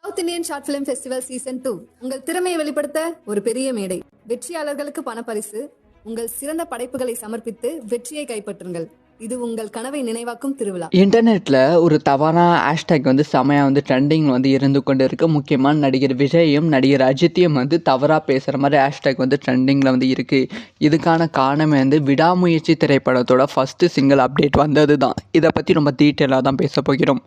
South Indian short film festival season 2 உங்கள் திறமையை வெளிப்படுத்த ஒரு பெரிய மேடை. வெற்றியாளர்களுக்கு பணப்பரிசு. உங்கள் சிறந்த படைப்புகளை சமர்ப்பித்து வெற்றியை கைப்பற்றுங்கள். இது உங்கள் கனவை நினைவாக்கும் திருவிழா. இன்டர்நெட்டில் ஒரு தவறான ஹேஷ்டேக் செமையாக ட்ரெண்டிங் இருந்து கொண்டு இருக்குது. முக்கியமாக நடிகர் விஜயும் நடிகர் அஜித்தையும் தவறாக பேசுகிற மாதிரி ஹேஷ்டேக் ட்ரெண்டிங்கில் இருக்குது. இதுக்கான காரணமே விடாமுயற்சி திரைப்படத்தோட ஃபஸ்ட்டு சிங்கிள் அப்டேட் வந்தது தான். இதை பற்றி ரொம்ப டீட்டெயிலாக தான் பேச போகிறோம்.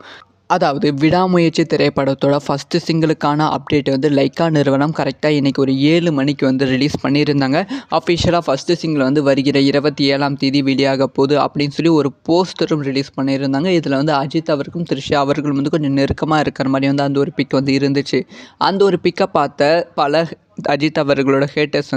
அதாவது விடாமுயற்சி திரைப்படத்தோட ஃபஸ்ட்டு சிங்கிளுக்கான அப்டேட் லைக்கா நிறுவனம் கரெக்டாக இன்றைக்கி ஒரு 7 மணிக்கு ரிலீஸ் பண்ணியிருந்தாங்க. அஃபிஷியலாக ஃபஸ்ட்டு சிங்கிள் வருகிற 27ஆம் தேதி வெளியாக போகுது அப்படின்னு சொல்லி ஒரு போஸ்டரும் ரிலீஸ் பண்ணியிருந்தாங்க. இதில் அஜித் அவருக்கும் த்ரிஷா அவர்களும் கொஞ்சம் நெருக்கமாக இருக்கிற மாதிரி அந்த ஒரு பிக் இருந்துச்சு. அந்த ஒரு பிக்கை பார்த்த பல அஜித் அவர்களோட ஹேட்டர்ஸ்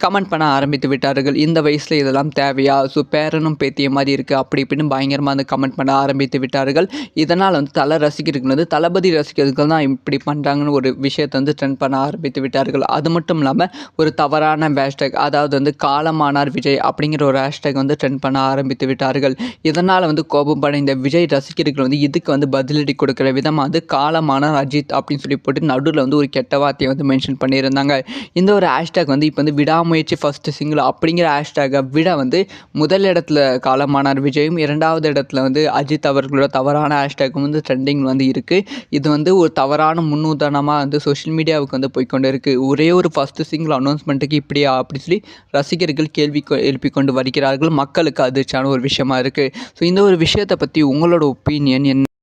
கமெண்ட் பண்ண ஆரம்பித்து விட்டார்கள். இந்த வயசில் இதெல்லாம் தேவையா, ஸோ பேரனும் பேத்திய மாதிரி இருக்குது அப்படி இப்படின்னு பயங்கரமாக கமெண்ட் பண்ண ஆரம்பித்து விட்டார்கள். இதனால் தலை ரசிகர்கள் தளபதி ரசிகர்கள் தான் இப்படி பண்ணுறாங்கன்னு ஒரு விஷயத்தை ட்ரெண்ட் பண்ண ஆரம்பித்து விட்டார்கள். அது மட்டும் இல்லாமல் ஒரு தவறான ஹேஷ்டேக், அதாவது காலமானார் விஜய் அப்படிங்கிற ஒரு ஹேஷ்டேக் ட்ரெண்ட் பண்ண ஆரம்பித்து விட்டார்கள். இதனால் கோபப்பட இந்த விஜய் ரசிகர்கள் இதுக்கு பதிலடி கொடுக்குற விதமாக காலமானார் அஜித் அப்படின்னு சொல்லி போட்டு நடுவில் ஒரு கெட்ட வார்த்தையை மென்ஷன் பண்ணியிருந்தாங்க. இந்த ஒரு ஹேஷ்டேக் இப்போ விடாமுயற்சி ஃபஸ்ட்டு சிங்கிள் அப்படிங்கிற ஹேஷ்டேக்கை விட முதல் இடத்துல காலமானார் விஜயும், 2வது இடத்துல அஜித் அவர்களோட தவறான ஹேஷ்டேக்கும் ட்ரெண்டிங் இருக்குது. இது ஒரு தவறான முன்னுதாரணமாக சோஷியல் மீடியாவுக்கு போய்கொண்டு இருக்குது. ஒரே ஒரு ஃபஸ்ட்டு சிங்கிள் அனௌன்ஸ்மெண்ட்டுக்கு இப்படியா அப்படி சொல்லி ரசிகர்கள் கேள்வி எழுப்பிக் கொண்டு வருகிறார்கள். மக்களுக்கு அதிர்ச்சியான ஒரு விஷயமா இருக்குது. ஸோ இந்த ஒரு விஷயத்தை பற்றி உங்களோட ஒப்பீனியன் என்ன?